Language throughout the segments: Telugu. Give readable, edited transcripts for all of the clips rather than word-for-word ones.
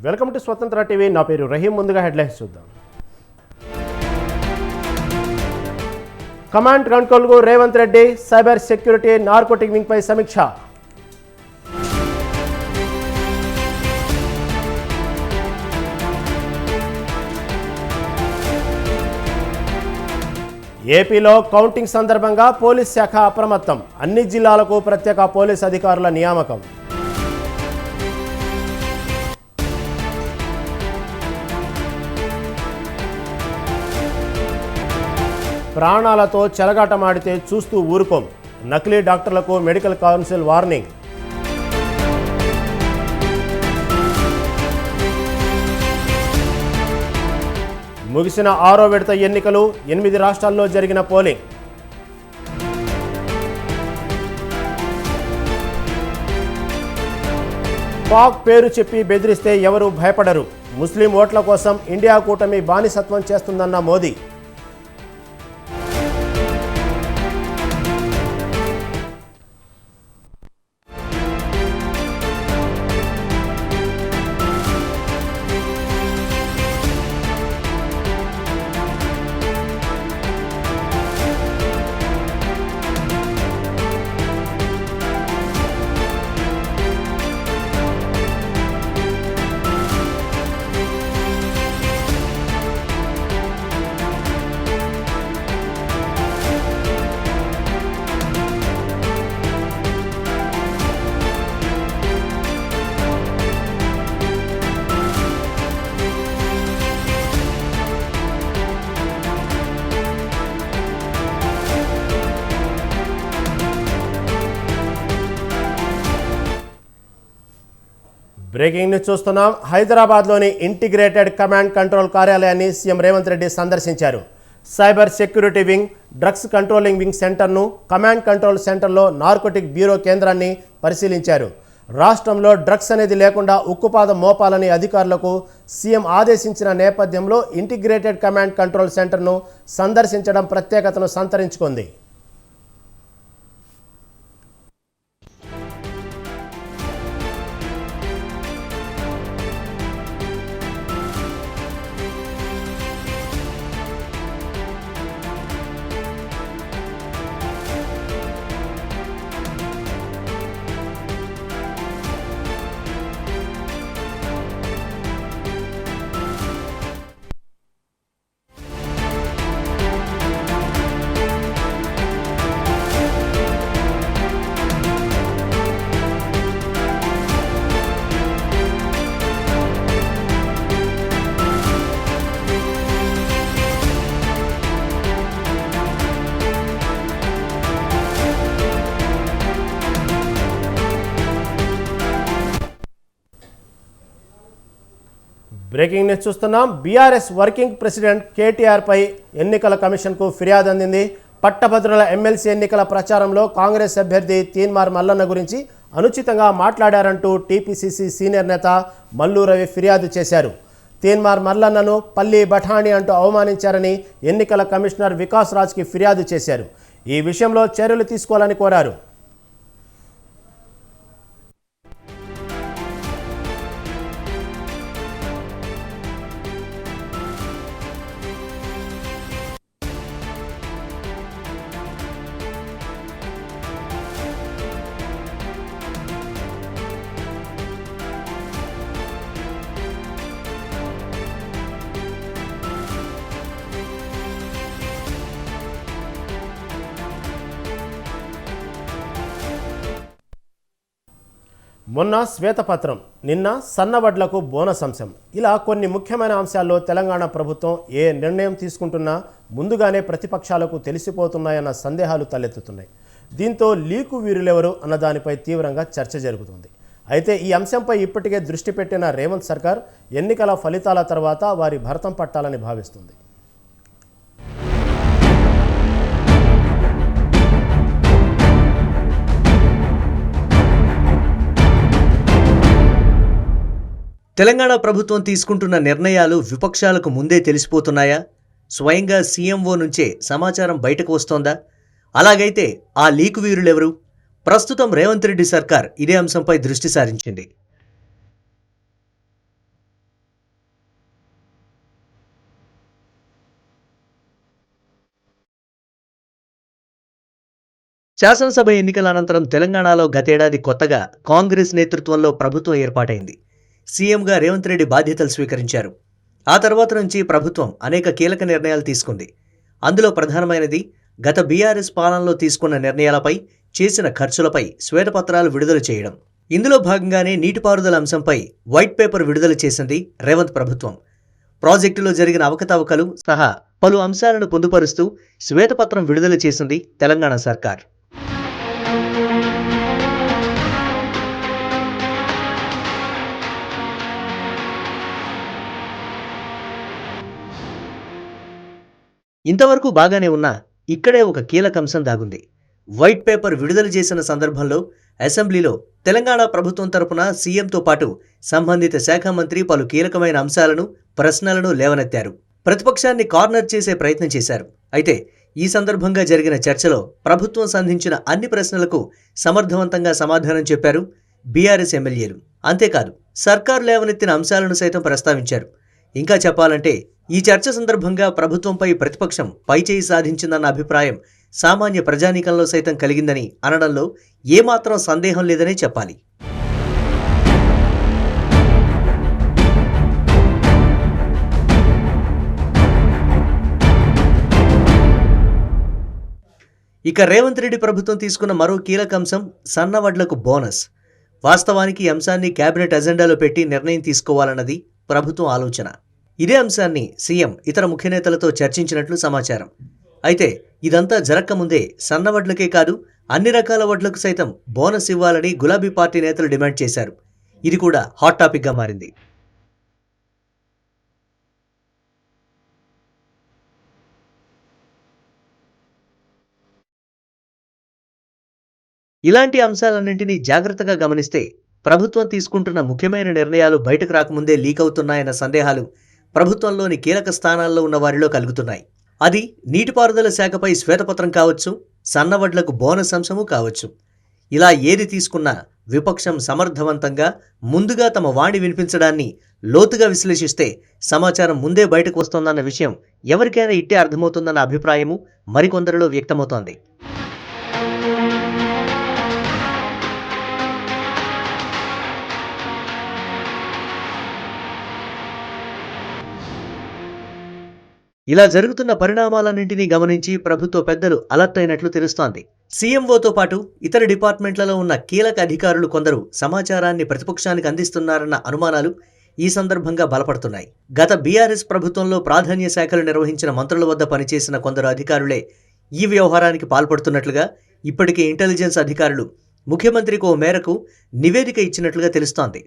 వెల్కమ్ టు స్వతంత్ర టీవీ. నా పేరు రహీం. ముందుగా హెడ్లైన్స్ చూద్దాం. కమాండ్ కంట్రోల్కు Revanth Reddy, cyber security narcotic వింగ్పై సమీక్ష. ఏపీలో కౌంటింగ్ సందర్భంగా పోలీస్ శాఖ అప్రమత్తం. అన్ని జిల్లాలకు ప్రత్యేక పోలీస్ అధికారుల నియామకం. ప్రాణాలతో చెలగాటమాడితే చూస్తూ ఊరుకోం. నకిలీ డాక్టర్లకు మెడికల్ కౌన్సిల్ వార్నింగ్. ముగిసిన 6వ విడత ఎన్నికలు, 8 రాష్ట్రాల్లో జరిగిన పోలింగ్. పాక్ పేరు చెప్పి బెదిరిస్తే ఎవరూ భయపడరు. ముస్లిం ఓట్ల కోసం ఇండియా కూటమి బానిసత్వం చేస్తుందన్న మోదీ. బ్రేకింగ్ న్యూస్ చూస్తున్నాం. హైదరాబాద్లోని ఇంటిగ్రేటెడ్ కమాండ్ కంట్రోల్ కార్యాలయాన్ని సీఎం రేవంత్ రెడ్డి సందర్శించారు. Cyber security wing, drugs controlling wing సెంటర్ను, కమాండ్ కంట్రోల్ సెంటర్లో నార్కోటిక్ బ్యూరో కేంద్రాన్ని పరిశీలించారు. రాష్ట్రంలో డ్రగ్స్ అనేది లేకుండా ఉక్కుపాదం మోపాలని అధికారులకు సీఎం ఆదేశించిన నేపథ్యంలో ఇంటిగ్రేటెడ్ కమాండ్ కంట్రోల్ సెంటర్ను సందర్శించడం ప్రత్యేకతను సంతరించుకుంది. బ్రేకింగ్ న్యూస్ చూస్తున్నాం. బీఆర్ఎస్ వర్కింగ్ ప్రెసిడెంట్ కేటీఆర్పై ఎన్నికల కమిషన్కు ఫిర్యాదు అందింది. పట్టభద్రుల ఎమ్మెల్సీ ఎన్నికల ప్రచారంలో కాంగ్రెస్ అభ్యర్థి తీన్మార్ మల్లన్న గురించి అనుచితంగా మాట్లాడారంటూ టీపీసీసీ సీనియర్ నేత మల్లు రవి ఫిర్యాదు చేశారు. తీన్మార్ మల్లన్నను పల్లి బఠాణి అంటూ అవమానించారని ఎన్నికల కమిషనర్ వికాస్ రాజ్కి ఫిర్యాదు చేశారు. ఈ విషయంలో చర్యలు తీసుకోవాలని కోరారు. మొన్న శ్వేతపత్రం, నిన్న సన్నవడ్లకు బోనస్ అంశం, ఇలా కొన్ని ముఖ్యమైన అంశాల్లో తెలంగాణ ప్రభుత్వం ఏ నిర్ణయం తీసుకుంటున్నా ముందుగానే ప్రతిపక్షాలకు తెలిసిపోతున్నాయన్న సందేహాలు తలెత్తుతున్నాయి. దీంతో లీకు వీరులెవరు అన్న దానిపై తీవ్రంగా చర్చ జరుగుతుంది. అయితే ఈ అంశంపై ఇప్పటికే దృష్టి పెట్టిన రేవంత్ సర్కార్ ఎన్నికల ఫలితాల తర్వాత వారి భరతం పట్టాలని భావిస్తుంది. తెలంగాణ ప్రభుత్వం తీసుకుంటున్న నిర్ణయాలు విపక్షాలకు ముందే తెలిసిపోతున్నాయా? స్వయంగా సీఎంఓ నుంచే సమాచారం బయటకు వస్తోందా? అలాగైతే ఆ లీకు వీరులెవరు? ప్రస్తుతం రేవంత్ రెడ్డి సర్కార్ ఇదే అంశంపై దృష్టి సారించింది. శాసనసభ ఎన్నికల అనంతరం తెలంగాణలో గతేడాది కొత్తగా కాంగ్రెస్ నేతృత్వంలో ప్రభుత్వం ఏర్పాటైంది. సీఎంగా రేవంత్ రెడ్డి బాధ్యతలు స్వీకరించారు. ఆ తర్వాత నుంచి ప్రభుత్వం అనేక కీలక నిర్ణయాలు తీసుకుంది. అందులో ప్రధానమైనది గత బీఆర్ఎస్ పాలనలో తీసుకున్న నిర్ణయాలపై, చేసిన ఖర్చులపై శ్వేతపత్రాలు విడుదల చేయడం. ఇందులో భాగంగానే నీటిపారుదల అంశంపై వైట్ పేపర్ విడుదల చేసింది రేవంత్ ప్రభుత్వం. ప్రాజెక్టులో జరిగిన అవకతవకలు సహా పలు అంశాలను పొందుపరుస్తూ శ్వేతపత్రం విడుదల చేసింది తెలంగాణ సర్కార్. ఇంతవరకు బాగానే ఉన్నా ఇక్కడే ఒక కీలక అంశం దాగుంది. వైట్ పేపర్ విడుదల చేసిన సందర్భంలో అసెంబ్లీలో తెలంగాణ ప్రభుత్వం తరపున సీఎంతో పాటు సంబంధిత శాఖ మంత్రి పలు కీలకమైన అంశాలను, ప్రశ్నలను లేవనెత్తారు. ప్రతిపక్షాన్ని కార్నర్ చేసే ప్రయత్నం చేశారు. అయితే ఈ సందర్భంగా జరిగిన చర్చలో ప్రభుత్వం సంధించిన అన్ని ప్రశ్నలకు సమర్థవంతంగా సమాధానం చెప్పారు బీఆర్ఎస్ ఎమ్మెల్యేలు. అంతేకాదు, సర్కారు లేవనెత్తిన అంశాలను సైతం ప్రస్తావించారు. ఇంకా చెప్పాలంటే ఈ చర్చ సందర్భంగా ప్రభుత్వంపై ప్రతిపక్షం పైచేయి సాధించిందన్న అభిప్రాయం సామాన్య ప్రజానీకంలో సైతం కలిగిందని అనడంలో ఏమాత్రం సందేహం లేదనే చెప్పాలి. ఇక రేవంత్ రెడ్డి ప్రభుత్వం తీసుకున్న మరో కీలక అంశం సన్నవడ్లకు బోనస్. వాస్తవానికి ఈ అంశాన్ని కేబినెట్ అజెండాలో పెట్టి నిర్ణయం తీసుకోవాలన్నది ప్రభుత్వం ఆలోచన. ఇదే అంశాన్ని సీఎం ఇతర ముఖ్య నేతలతో చర్చించినట్లు సమాచారం. అయితే ఇదంతా జరక్కముందే సన్నవడ్లకే కాదు అన్ని రకాల వడ్లకు సైతం బోనస్ ఇవ్వాలని గులాబీ పార్టీ నేతలు డిమాండ్ చేశారు. ఇది కూడా హాట్ టాపిక్గా మారింది. ఇలాంటి అంశాలన్నింటినీ జాగ్రత్తగా గమనిస్తే ప్రభుత్వం తీసుకుంటున్న ముఖ్యమైన నిర్ణయాలు బయటకు రాకముందే లీక్ అవుతున్నాయన్న సందేహాలు ప్రభుత్వంలోని కీలక స్థానాల్లో ఉన్న వారిలో కలుగుతున్నాయి. అది నీటిపారుదల శాఖపై శ్వేతపత్రం కావచ్చు, సన్నవడ్లకు బోనస్ అంశము కావచ్చు. ఇలా ఏది తీసుకున్నా విపక్షం సమర్థవంతంగా ముందుగా తమ వాణి వినిపించడాన్ని లోతుగా విశ్లేషిస్తే సమాచారం ముందే బయటకు వస్తోందన్న విషయం ఎవరికైనా ఇట్టే అర్థమవుతుందన్న అభిప్రాయము మరికొందరిలో వ్యక్తమవుతోంది. ఇలా జరుగుతున్న పరిణామాలన్నింటినీ గమనించి ప్రభుత్వ పెద్దలు అలర్ట్ అయినట్లు తెలుస్తోంది. సీఎంఓతో పాటు ఇతర డిపార్ట్మెంట్లలో ఉన్న కీలక అధికారులు కొందరు సమాచారాన్ని ప్రతిపక్షానికి అందిస్తున్నారన్న అనుమానాలు ఈ సందర్భంగా బలపడుతున్నాయి. గత బీఆర్ఎస్ ప్రభుత్వంలో ప్రాధాన్య శాఖలు నిర్వహించిన మంత్రుల వద్ద పనిచేసిన కొందరు అధికారులే ఈ వ్యవహారానికి పాల్పడుతున్నట్లుగా ఇప్పటికే ఇంటెలిజెన్స్ అధికారులు ముఖ్యమంత్రికి ఓ మేరకు నివేదిక ఇచ్చినట్లుగా తెలుస్తోంది.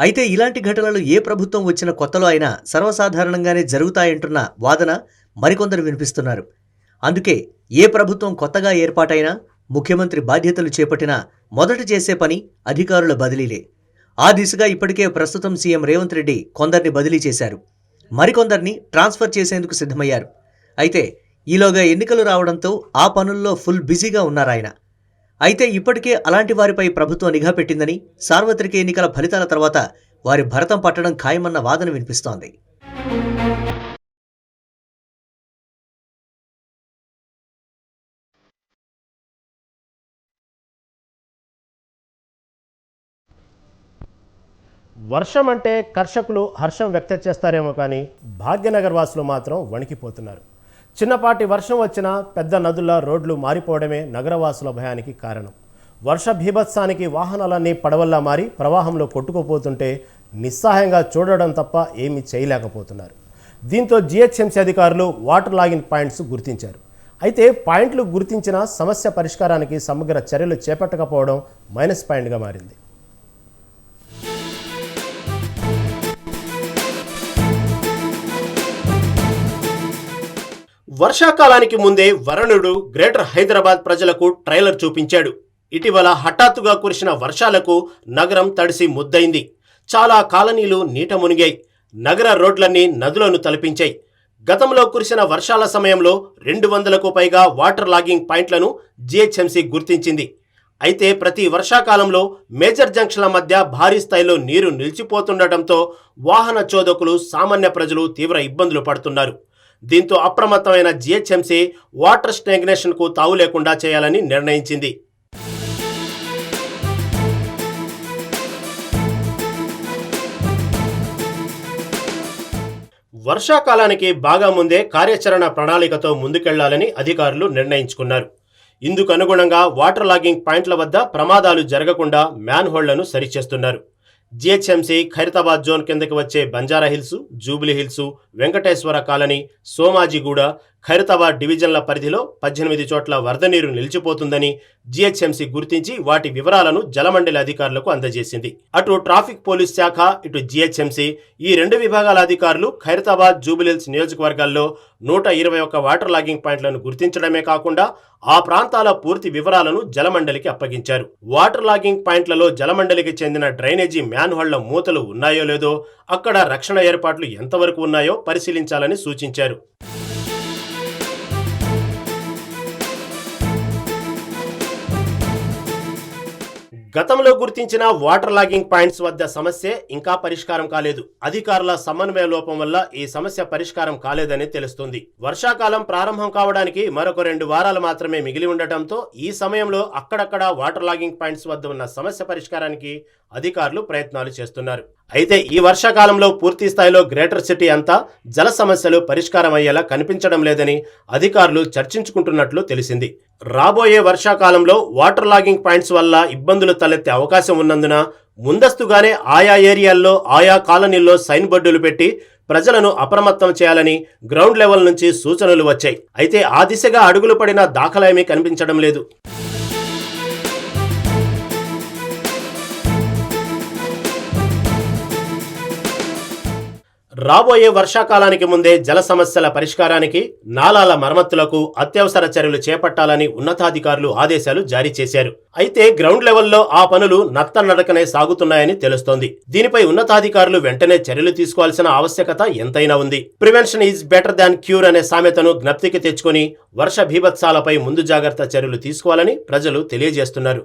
అయితే ఇలాంటి ఘటనలు ఏ ప్రభుత్వం వచ్చిన కొత్తలో అయినా సర్వసాధారణంగానే జరుగుతాయంటున్న వాదన మరికొందరు వినిపిస్తున్నారు. అందుకే ఏ ప్రభుత్వం కొత్తగా ఏర్పాటైనా ముఖ్యమంత్రి బాధ్యతలు చేపట్టినా మొదట చేసే పని అధికారుల బదిలీలే. ఆ దిశగా ఇప్పటికే ప్రస్తుతం సీఎం రేవంత్ రెడ్డి కొందరిని బదిలీ చేశారు. మరికొందరిని ట్రాన్స్ఫర్ చేసేందుకు సిద్ధమయ్యారు. అయితే ఈలోగా ఎన్నికలు రావడంతో ఆ పనుల్లో ఫుల్ బిజీగా ఉన్నారాయన. అయితే ఇప్పటికే అలాంటి వారిపై ప్రభుత్వం నిఘా పెట్టిందని, సార్వత్రిక ఎన్నికల ఫలితాల తర్వాత వారి భరతం పట్టడం ఖాయమన్న వాదన వినిపిస్తోంది. వర్షం అంటే కర్షకులు హర్షం వ్యక్తం చేస్తారేమో కానీ భాగ్యనగర్ వాసులు మాత్రం వణికిపోతున్నారు. చిన్నపాటి వర్షం వచ్చినా పెద్ద నదుల రోడ్లు మారిపోవడమే నగరవాసుల భయానికి కారణం. వర్ష బీభత్సానికి వాహనాలన్నీ పడవల్లా మారి ప్రవాహంలో కొట్టుకుపోతుంటే నిస్సహాయంగా చూడడం తప్ప ఏమీ చేయలేకపోతున్నారు. దీంతో జీహెచ్ఎంసీ అధికారులు వాటర్ లాగిన్ పాయింట్స్ గుర్తించారు. అయితే పాయింట్లు గుర్తించిన సమస్య పరిష్కారానికి సమగ్ర చర్యలు చేపట్టకపోవడం మైనస్ పాయింట్గా మారింది. వర్షాకాలానికి ముందే వరుణుడు గ్రేటర్ హైదరాబాద్ ప్రజలకు ట్రైలర్ చూపించాడు. ఇటీవల హఠాత్తుగా కురిసిన వర్షాలకు నగరం తడిసి ముద్దైంది. చాలా కాలనీలు నీట మునిగాయి. నగర రోడ్లన్నీ నదులను తలపించాయి. గతంలో కురిసిన వర్షాల సమయంలో 200కు పైగా వాటర్ లాగింగ్ పాయింట్లను జీహెచ్ఎంసీ గుర్తించింది. అయితే ప్రతి వర్షాకాలంలో మేజర్ జంక్షన్ల మధ్య భారీ స్థాయిలో నీరు నిలిచిపోతుండటంతో వాహన చోదకులు సామాన్య ప్రజలు తీవ్ర ఇబ్బందులు పడుతున్నారు. దీంతో అప్రమత్తమైన జిహెచ్ఎంసీ వాటర్ స్టాగ్నేషన్కు తావు లేకుండా చేయాలని నిర్ణయించింది. వర్షాకాలానికి బాగా ముందే కార్యాచరణ ప్రణాళికతో ముందుకెళ్లాలని అధికారులు నిర్ణయించుకున్నారు. ఇందుకు అనుగుణంగా వాటర్ లాగింగ్ పాయింట్ల వద్ద ప్రమాదాలు జరగకుండా మ్యాన్ హోల్డ్లను సరిచేస్తున్నారు. జిహెచ్ఎంసీ ఖైరతాబాద్ జోన్ కిందకి వచ్చే బంజారాహిల్స్, జూబ్లీ హిల్స్, వెంకటేశ్వర కాలనీ, సోమాజిగూడ, ఖైరతాబాద్ డివిజన్ల పరిధిలో 18 చోట్ల వరద నీరు నిలిచిపోతుందని జిహెచ్ఎంసీ గుర్తించి వాటి వివరాలను జలమండలి అధికారులకు అందజేసింది. అటు ట్రాఫిక్ పోలీస్ శాఖ, ఇటు జిహెచ్ఎంసీ ఈ 2 విభాగాల అధికారులు ఖైరతాబాద్, జూబ్లీహిల్స్ నియోజకవర్గాల్లో 121 వాటర్ లాగింగ్ పాయింట్లను గుర్తించడమే కాకుండా ఆ ప్రాంతాల పూర్తి వివరాలను జలమండలికి అప్పగించారు. వాటర్ లాగింగ్ పాయింట్లలో జలమండలికి చెందిన డ్రైనేజీ మ్యాన్ హోల్డ్ల మూతలు ఉన్నాయో లేదో, అక్కడ రక్షణ ఏర్పాట్లు ఎంతవరకు ఉన్నాయో పరిశీలించాలని సూచించారు. గతంలో గుర్తించిన వాటర్ లాగింగ్ పాయింట్స్ వద్ద సమస్య ఇంకా పరిష్కారం కాలేదు. అధికారుల సమన్వయ లోపం వల్ల ఈ సమస్య పరిష్కారం కాలేదని తెలుస్తుంది. వర్షాకాలం ప్రారంభం కావడానికి మరొక 2 వారాలు మాత్రమే మిగిలి ఉండటంతో ఈ సమయంలో అక్కడక్కడ వాటర్ లాగింగ్ పాయింట్స్ వద్ద ఉన్న సమస్య పరిష్కారానికి అధికారులు ప్రయత్నాలు చేస్తున్నారు. అయితే ఈ వర్షాకాలంలో పూర్తి స్థాయిలో గ్రేటర్ సిటీ అంతా జల సమస్యలు పరిష్కారం అయ్యేలా కనిపించడం లేదని అధికారులు చర్చించుకుంటున్నట్లు తెలిసింది. రాబోయే వర్షాకాలంలో వాటర్ లాగింగ్ పాయింట్స్ వల్ల ఇబ్బందులు తలెత్తే అవకాశం ఉన్నందున ముందస్తుగానే ఆయా ఏరియాల్లో, ఆయా కాలనీల్లో సైన్ బోర్డులు పెట్టి ప్రజలను అప్రమత్తం చేయాలని గ్రౌండ్ లెవెల్ నుంచి సూచనలు వచ్చాయి. అయితే ఆ దిశగా అడుగులు పడిన దాఖలేమీ కనిపించడం లేదు. రాబోయే వర్షాకాలానికి ముందే జల సమస్యల పరిష్కారానికి, నాలాల మరమ్మతులకు అత్యవసర చర్యలు చేపట్టాలని ఉన్నతాధికారులు ఆదేశాలు జారీ చేశారు. అయితే గ్రౌండ్ లెవెల్లో ఆ పనులు నత్తనడకనే సాగుతున్నాయని తెలుస్తోంది. దీనిపై ఉన్నతాధికారులు వెంటనే చర్యలు తీసుకోవాల్సిన ఆవశ్యకత ఎంతైనా ఉంది. Prevention is better than cure అనే సామెతను జ్ఞప్తికి తెచ్చుకొని వర్ష భీభత్సాలపై ముందు జాగ్రత్త చర్యలు తీసుకోవాలని ప్రజలు తెలియజేస్తున్నారు.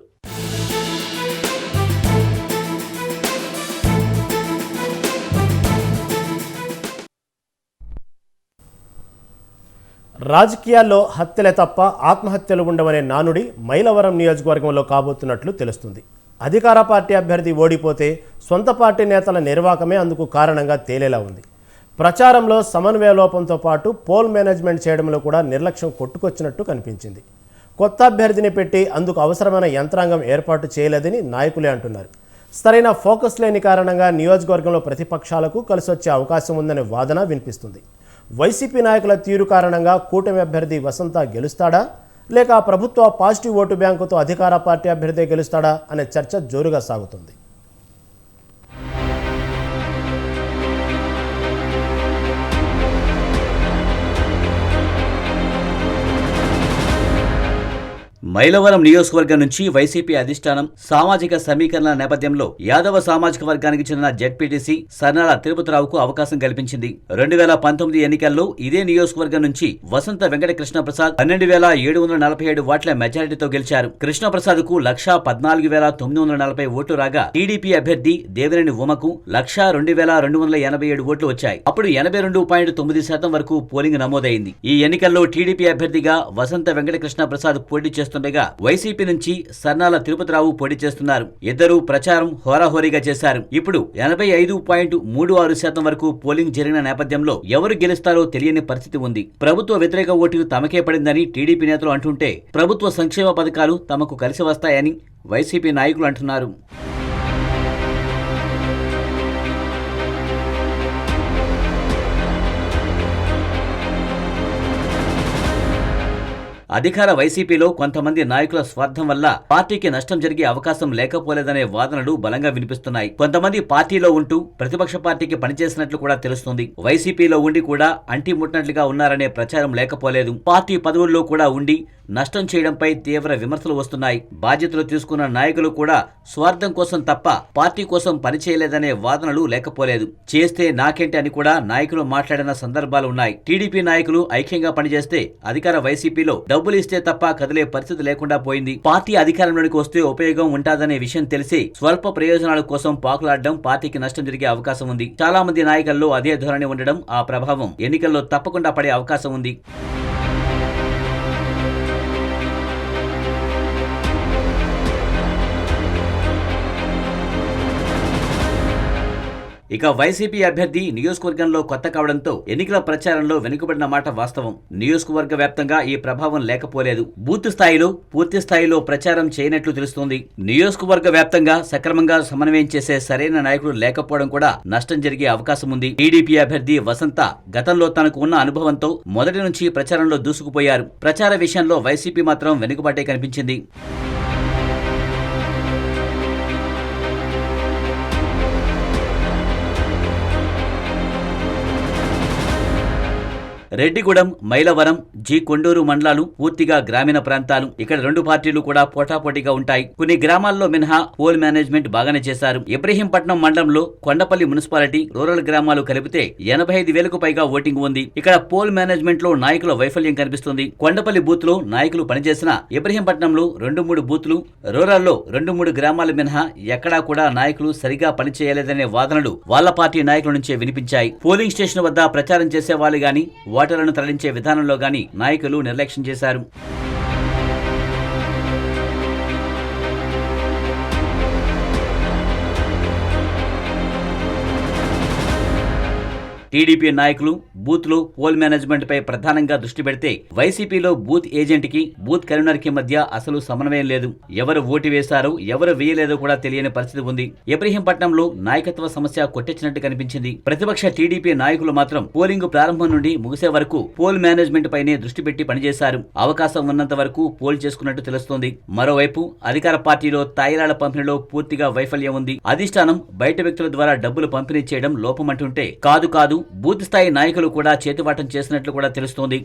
రాజకీయాల్లో హత్యలే తప్ప ఆత్మహత్యలు ఉండవనే నానుడి మైలవరం నియోజకవర్గంలో కాబోతున్నట్లు తెలుస్తుంది. అధికార పార్టీ అభ్యర్థి ఓడిపోతే సొంత పార్టీ నేతల నిర్వాకమే అందుకు కారణంగా తేలేలా ఉంది. ప్రచారంలో సమన్వయ లోపంతో పాటు పోల్ మేనేజ్మెంట్ చేయడంలో కూడా నిర్లక్ష్యం కొట్టుకొచ్చినట్టు కనిపించింది. కొత్త అభ్యర్థిని పెట్టి అందుకు అవసరమైన యంత్రాంగం ఏర్పాటు చేయలేదని నాయకులే అంటున్నారు. సరైన ఫోకస్ లేని కారణంగా నియోజకవర్గంలో ప్రతిపక్షాలకు కలిసొచ్చే అవకాశం ఉందనే వాదన వినిపిస్తుంది. వైసీపీ నాయకుల తీరు కారణంగా కూటమి అభ్యర్థి వసంత గెలుస్తాడా, లేక ప్రభుత్వ పాజిటివ్ ఓటు బ్యాంకుతో అధికార పార్టీ అభ్యర్థి గెలుస్తాడా అనే చర్చ జోరుగా సాగుతుంది. మైలవరం నియోజకవర్గం నుంచి వైసీపీ అధిష్టానం సామాజిక సమీకరణ నేపథ్యంలో యాదవ సామాజిక వర్గానికి చెందిన జెడ్పీటీసీ సర్నాల తిరుపతిరావుకు అవకాశం కల్పించింది. 2019 ఎన్నికల్లో ఇదే నియోజకవర్గం నుంచి వసంత వెంకట కృష్ణప్రసాద్ 12,747 ఓట్ల మెజారిటీతో గెలిచారు. కృష్ణప్రసాద్ కు 1,14,940 ఓట్లు రాగా టీడీపీ అభ్యర్థి దేవినేని ఉమకు 1,02,287 ఓట్లు వచ్చాయి. అప్పుడు 82.9% వరకు పోలింగ్ నమోదైంది. ఈ ఎన్నికల్లో టీడీపీ అభ్యర్థిగా వసంత వెంకట కృష్ణప్రసాద్ పోటీ చేస్తుండగా వైసీపీ నుంచి సర్నాల తిరుపతిరావు పోటీ చేస్తున్నారు. ఇద్దరూ ప్రచారం హోరాహోరీగా చేశారు. ఇప్పుడు 85.36% వరకు పోలింగ్ జరిగిన నేపథ్యంలో ఎవరు గెలుస్తారో తెలియని పరిస్థితి ఉంది. ప్రభుత్వ వ్యతిరేక ఓటు తమకే పడిందని టీడీపీ నేతలు అంటుంటే, ప్రభుత్వ సంక్షేమ పథకాలు తమకు కలిసి వస్తాయని వైసీపీ నాయకులు అంటున్నారు. అధికార వైసీపీలో కొంతమంది నాయకుల స్వార్థం వల్ల పార్టీకి నష్టం జరిగే అవకాశం లేకపోలేదనే వాదనలు బలంగా వినిపిస్తున్నాయి. కొంతమంది పార్టీలో ఉంటూ ప్రతిపక్ష పార్టీకి పనిచేసినట్లు కూడా తెలుస్తుంది. వైసీపీలో ఉండి కూడా అంటి ముట్టినట్లుగా ఉన్నారనే ప్రచారం లేకపోలేదు. పార్టీ పదవుల్లో కూడా ఉండి నష్టం చేయడంపై తీవ్ర విమర్శలు వస్తున్నాయి. బాధ్యతలు తీసుకున్న నాయకులు కూడా స్వార్థం కోసం తప్ప పార్టీ కోసం పనిచేయలేదనే వాదనలు లేకపోలేదు. చేస్తే నాకేంటి అని కూడా నాయకులు మాట్లాడిన సందర్భాలు ఉన్నాయి. టీడీపీ నాయకులు ఐక్యంగా పనిచేస్తే అధికార వైసీపీలో డబ్బు డబ్బులు ఇస్తే తప్ప కదిలే పరిస్థితి లేకుండా పోయింది. పార్టీ అధికారంలోకి వస్తే ఉపయోగం ఉంటాదనే విషయం తెలిసి స్వల్ప ప్రయోజనాల కోసం పాకులాడడం పార్టీకి నష్టం జరిగే అవకాశం ఉంది. చాలా మంది నాయకుల్లో అదే ధోరణి ఉండడం, ఆ ప్రభావం ఎన్నికల్లో తప్పకుండా పడే అవకాశం ఉంది. ఇక వైసీపీ అభ్యర్థి నియోజకవర్గంలో కొత్త కావడంతో ఎన్నికల ప్రచారంలో వెనుకబడిన మాట వాస్తవం. నియోజకవర్గ వ్యాప్తంగా ఈ ప్రభావం లేకపోలేదు. బూత్ స్థాయిలో పూర్తి స్థాయిలో ప్రచారం చేయనట్లు తెలుస్తోంది. నియోజకవర్గ వ్యాప్తంగా సక్రమంగా సమన్వయం చేసే సరైన నాయకుడు లేకపోవడం కూడా నష్టం జరిగే అవకాశం ఉంది. టీడీపీ అభ్యర్థి వసంత గతంలో తనకు ఉన్న అనుభవంతో మొదటి నుంచి ప్రచారంలో దూసుకుపోయారు. ప్రచార విషయంలో వైసీపీ మాత్రం వెనుకబాటే కనిపించింది. రెడ్డిగూడెం, మైలవరం, జి కొండూరు మండలాలు పూర్తిగా గ్రామీణ ప్రాంతాలు. ఇక్కడ రెండు పార్టీలు కూడా పోటాపోటీగా ఉంటాయి. కొన్ని గ్రామాల్లో మినహా పోల్ మేనేజ్మెంట్ బాగానే చేశారు. ఇబ్రహీంపట్నం మండలంలో కొండపల్లి మున్సిపాలిటీ, రూరల్ గ్రామాలు కలిపితే 85,000కు పైగా ఓటింగ్ ఉంది. ఇక్కడ పోల్ మేనేజ్మెంట్ లో నాయకుల వైఫల్యం కనిపిస్తుంది. కొండపల్లి బూత్ లో నాయకులు పనిచేసిన ఇబ్రహీంపట్నంలో 2-3 బూత్లు, రూరల్లో 2-3 గ్రామాలు మినహా ఎక్కడా కూడా నాయకులు సరిగా పనిచేయలేదనే వాదనలు వాళ్ల పార్టీ నాయకుల నుంచే వినిపించాయి. పోలింగ్ స్టేషన్ వద్ద ప్రచారం చేసే వాళ్ళు గాని, ఓటర్లను తరలించే విధానంలో గాని నాయకులు నిర్లక్ష్యం చేశారు. టీడీపీ నాయకులు బూత్ లో పోల్ మేనేజ్మెంట్ పై ప్రధానంగా దృష్టి పెడితే వైసీపీలో బూత్ ఏజెంట్ కి, బూత్ కన్వీనర్ కి మధ్య అసలు సమన్వయం లేదు. ఎవరు ఓటు వేశారో ఎవరు వేయలేదో కూడా తెలియని పరిస్థితి ఉంది. ఇబ్రహీంపట్నంలో నాయకత్వ సమస్య కొట్టొచ్చినట్టు కనిపించింది. ప్రతిపక్ష టీడీపీ నాయకులు మాత్రం పోలింగ్ ప్రారంభం నుండి ముగిసే వరకు పోల్ మేనేజ్మెంట్ పైనే దృష్టి పెట్టి పనిచేశారు. అవకాశం ఉన్నంత వరకు పోల్ చేసుకున్నట్టు తెలుస్తోంది. మరోవైపు అధికార పార్టీలో తాయిలాల పంపిణీలో పూర్తిగా వైఫల్యం ఉంది. అధిష్టానం బయట వ్యక్తుల ద్వారా డబ్బులు పంపిణీ చేయడం లోపమంటుంటే కాదు బూత్ స్థాయి నాయకులు కూడా చేతివాటం చేసినట్లు కూడా తెలుస్తోంది.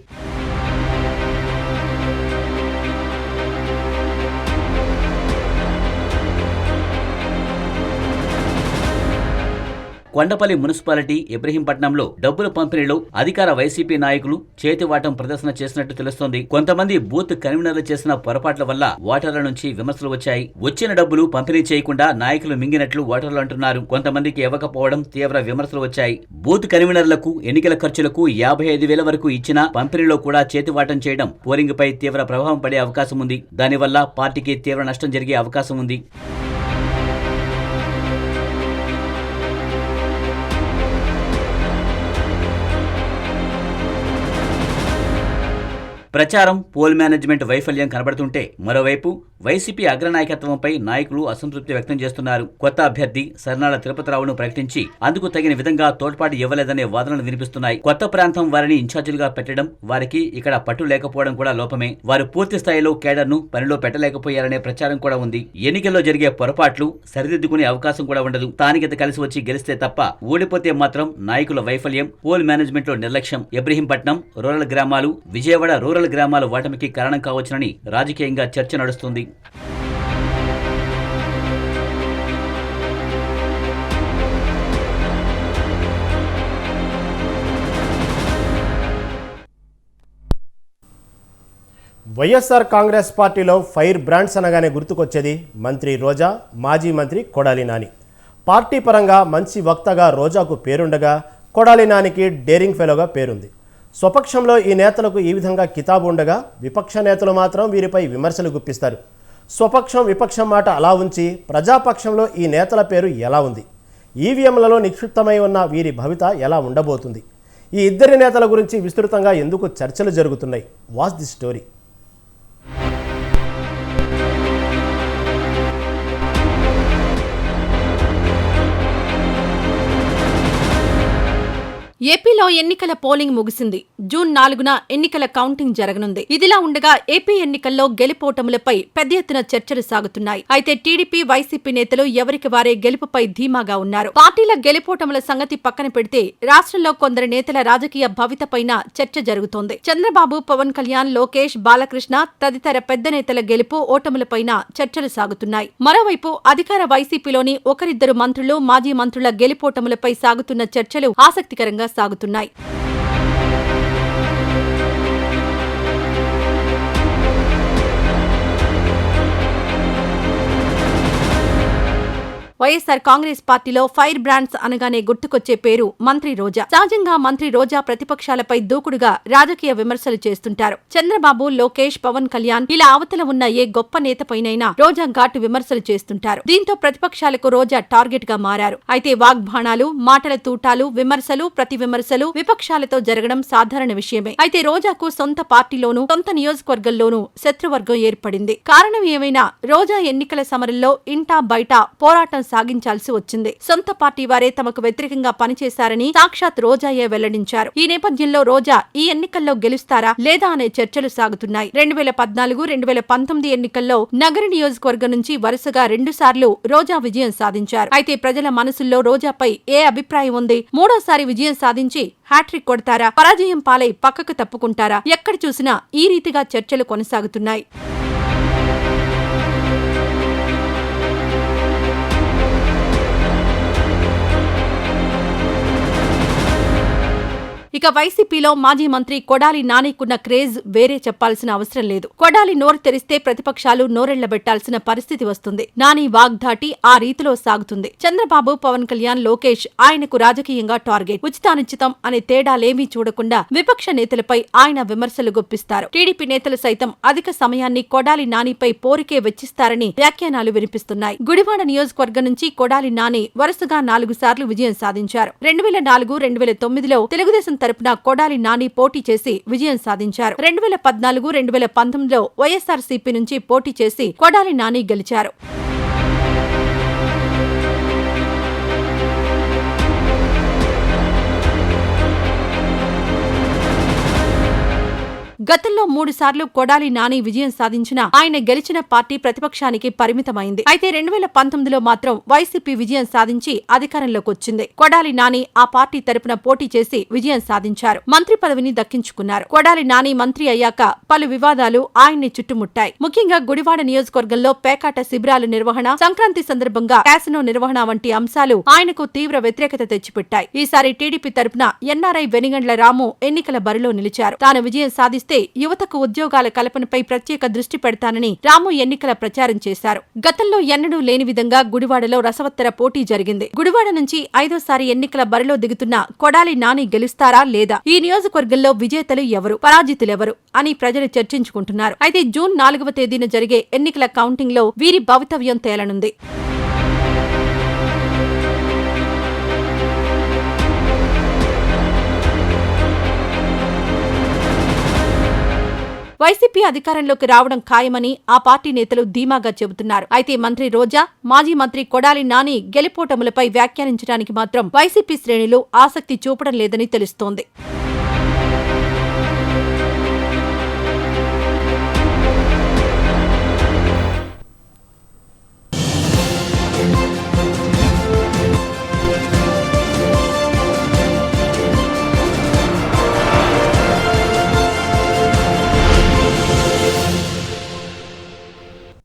కొండపల్లి మున్సిపాలిటీ, ఇబ్రహీంపట్నంలో డబ్బుల పంపిణీలో అధికార వైసీపీ నాయకులు చేతివాటం ప్రదర్శన చేసినట్టు తెలుస్తోంది. కొంతమంది బూత్ కన్వీనర్లు చేసిన పొరపాట్ల వల్ల ఓటర్ల నుంచి విమర్శలు వచ్చాయి. వచ్చిన డబ్బులు పంపిణీ చేయకుండా నాయకులు మింగినట్లు ఓటర్లు అంటున్నారు. కొంతమందికి ఇవ్వకపోవడం తీవ్ర విమర్శలు వచ్చాయి. బూత్ కన్వీనర్లకు ఎన్నికల ఖర్చులకు 55,000 వరకు ఇచ్చినా పంపిణీలో కూడా చేతివాటం చేయడం పోలింగ్ పై తీవ్ర ప్రభావం పడే అవకాశం ఉంది. దానివల్ల పార్టీకి తీవ్ర నష్టం జరిగే అవకాశం ఉంది. ప్రచారం, పోల్ మేనేజ్మెంట్ వైఫల్యం కనబడుతుంటే మరోవైపు వైసీపీ అగ్రనాయకత్వంపై నాయకులు అసంతృప్తి వ్యక్తం చేస్తున్నారు. కొత్త అభ్యర్థి సర్నాల తిరుపతిరావును ప్రకటించి అందుకు తగిన విధంగా తోడ్పాటు ఇవ్వలేదనే వాదనలు వినిపిస్తున్నాయి. కొత్త ప్రాంతం వారిని ఇన్ఛార్జీలుగా పెట్టడం, వారికి ఇక్కడ పట్టు లేకపోవడం కూడా లోపమే. వారు పూర్తి స్థాయిలో కేడర్ను పనిలో పెట్టలేకపోయారనే ప్రచారం కూడా ఉంది. ఎన్నికల్లో జరిగే పొరపాట్లు సరిదిద్దుకునే అవకాశం కూడా ఉండదు. స్థానికత కలిసి వచ్చి గెలిస్తే తప్ప ఓడిపోతే మాత్రం నాయకుల వైఫల్యం, పోల్ మేనేజ్మెంట్ లో నిర్లక్ష్యం ఇబ్రహీంపట్నం, రూరల్ గ్రామాలు, విజయవాడ రూరల్ గ్రామాల ఓటమికి కారణం కావచ్చునని రాజకీయంగా చర్చ నడుస్తుంది. వైఎస్ఆర్ కాంగ్రెస్ పార్టీలో ఫైర్ బ్రాండ్స్ అనగానే గుర్తుకొచ్చేది మంత్రి రోజా, మాజీ మంత్రి కొడాలి నాని. పార్టీ పరంగా మంచి వక్తగా రోజాకు పేరుండగా కొడాలి నానికి డేరింగ్ ఫెలోగా పేరుంది. స్వపక్షంలో ఈ నేతలకు ఈ విధంగా కితాబు ఉండగా విపక్ష నేతలు మాత్రం వీరిపై విమర్శలు గుప్పిస్తారు. స్వపక్షం విపక్షం మాట అలా ఉంచి ప్రజాపక్షంలో ఈ నేతల పేరు ఎలా ఉంది? ఈవీఎంలలో నిక్షిప్తమై ఉన్న వీరి భవిత ఎలా ఉండబోతుంది? ఈ ఇద్దరి నేతల గురించి విస్తృతంగా ఎందుకు చర్చలు జరుగుతున్నాయి? Watch the story. ఏపీలో ఎన్నికల పోలింగ్ ముగిసింది. జూన్ 4న ఎన్నికల కౌంటింగ్ జరగనుంది. ఇదిలా ఉండగా ఏపీ ఎన్నికల్లో గెలుపోటములపై పెద్ద ఎత్తున చర్చలు సాగుతున్నాయి. అయితే టీడీపీ, వైసీపీ నేతలు ఎవరికి వారే గెలుపుపై ధీమాగా ఉన్నారు. పార్టీల గెలుపోటముల సంగతి పక్కన పెడితే రాష్ట్రంలో కొందరు నేతల రాజకీయ భవితపైన చర్చ జరుగుతోంది. చంద్రబాబు, పవన్ కళ్యాణ్, లోకేష్, బాలకృష్ణ తదితర పెద్ద నేతల గెలుపు ఓటములపైన చర్చలు సాగుతున్నాయి. మరోవైపు అధికార వైసీపీలోని ఒకరిద్దరు మంత్రులు, మాజీ మంత్రుల గెలుపోటములపై సాగుతున్న చర్చలు ఆసక్తికరంగా సాగుతున్నాయి. వైఎస్ఆర్ కాంగ్రెస్ పార్టీలో ఫైర్ బ్రాండ్స్ అనగానే గుర్తుకొచ్చే పేరు మంత్రి రోజా. సహజంగా మంత్రి రోజా ప్రతిపక్షాలపై దూకుడుగా రాజకీయ విమర్శలు చేస్తుంటారు. చంద్రబాబు, లోకేష్, పవన్ కళ్యాణ్ ఇలా అవతల ఉన్న ఏ గొప్ప నేతపైనైనా రోజా ఘాటు విమర్శలు చేస్తుంటారు. దీంతో ప్రతిపక్షాలకు రోజా టార్గెట్ గా మారారు. అయితే వాగ్బాణాలు, మాటల తూటాలు, విమర్శలు, ప్రతి విమర్శలు విపక్షాలతో జరగడం సాధారణ విషయమే. అయితే రోజాకు సొంత పార్టీలోనూ సొంత నియోజకవర్గంలోనూ శత్రువర్గం ఏర్పడింది. కారణం ఏమైనా రోజా ఎన్నికల సమరంలో ఇంటా బయట పోరాటం సాగించాల్సి వచ్చింది. సొంత పార్టీ వారే తమకు వ్యతిరేకంగా పనిచేశారని సాక్షాత్ రోజాయే వెల్లడించారు. ఈ నేపథ్యంలో రోజా ఈ ఎన్నికల్లో గెలుస్తారా లేదా అనే చర్చలు సాగుతున్నాయి. 2014, 2019 ఎన్నికల్లో నగర నియోజకవర్గం నుంచి వరుసగా 2 సార్లు రోజా విజయం సాధించారు. అయితే ప్రజల మనసుల్లో రోజాపై ఏ అభిప్రాయం ఉంది? మూడోసారి విజయం సాధించి హ్యాట్రిక్ కొడతారా? పరాజయం పాలై పక్కకు తప్పుకుంటారా? ఎక్కడ చూసినా ఈ రీతిగా చర్చలు కొనసాగుతున్నాయి. ఇక వైసీపీలో మాజీ మంత్రి కొడాలి నానికున్న క్రేజ్ వేరే చెప్పాల్సిన అవసరం లేదు. కొడాలి నోరు తెరిస్తే ప్రతిపక్షాలు నోరెళ్లబెట్టాల్సిన పరిస్థితి వస్తుంది. నాని వాగ్దాటి ఆ రీతిలో సాగుతుంది. చంద్రబాబు, పవన్ కళ్యాణ్, లోకేష్ ఆయనకు రాజకీయంగా టార్గెట్. ఉచితానుచితం అనే తేడాలేమీ చూడకుండా విపక్ష నేతలపై ఆయన విమర్శలు గుప్పిస్తారు. టీడీపీ నేతలు సైతం అధిక సమయాన్ని కొడాలి నానిపై పోరికే వెచ్చిస్తారని వ్యాఖ్యానాలు వినిపిస్తున్నాయి. గుడివాడ నియోజకవర్గం నుంచి కొడాలి నాని వరుసగా 4 సార్లు విజయం సాధించారు. 2004, 2009లో తెలుగుదేశం తరపున కొడాలి నాని పోటీ చేసి విజయం సాధించారు. 2014, 2019లో వైఎస్ఆర్సీపీ నుంచి పోటీ చేసి కొడాలి నాని గెలిచారు. గతంలో 3 సార్లు కొడాలి నాని విజయం సాధించినా ఆయన గెలిచిన పార్టీ ప్రతిపక్షానికి పరిమితమైంది. అయితే 2019లో మాత్రం వైసీపీ విజయం సాధించి అధికారంలోకి వచ్చింది. కొడాలి నాని ఆ పార్టీ తరపున పోటీ చేసి విజయం సాధించారు. మంత్రి పదవిని దక్కించుకున్నారు. కొడాలి నాని మంత్రి అయ్యాక పలు వివాదాలు ఆయన్ని చుట్టుముట్టాయి. ముఖ్యంగా గుడివాడ నియోజకవర్గంలో పేకాట శిబిరాల నిర్వహణ, సంక్రాంతి సందర్భంగా క్యాసినో నిర్వహణ వంటి అంశాలు ఆయనకు తీవ్ర వ్యతిరేకత తెచ్చిపెట్టాయి. ఈసారి టీడీపీ తరపున ఎన్ఆర్ఐ వెనిగండ్ల రాము ఎన్నికల బరిలో నిలిచారు. తాను విజయం సాధిస్తే యువతకు ఉద్యోగాల కల్పనపై ప్రత్యేక దృష్టి పెడతానని రాము ఎన్నికల ప్రచారం చేశారు. గతంలో ఎన్నడూ లేని విధంగా గుడివాడలో రసవత్తర పోటీ జరిగింది. గుడివాడ నుంచి 5వ సారి ఎన్నికల బరిలో దిగుతున్న కొడాలి నాని గెలుస్తారా లేదా? ఈ నియోజకవర్గంలో విజేతలు ఎవరు, పరాజితులెవరు అని ప్రజలు చర్చించుకుంటున్నారు. అయితే జూన్ 4వ తేదీన జరిగే ఎన్నికల కౌంటింగ్ లో వీరి భవితవ్యం తేలనుంది. వైసీపీ అధికారంలోకి రావడం ఖాయమని ఆ పార్టీ నేతలు ధీమాగా చెబుతున్నారు. అయితే మంత్రి రోజా, మాజీ మంత్రి కొడాలి నాని గెలుపోటములపై వ్యాఖ్యానించడానికి మాత్రం వైసీపీ శ్రేణులు ఆసక్తి చూపడం లేదని తెలుస్తోంది.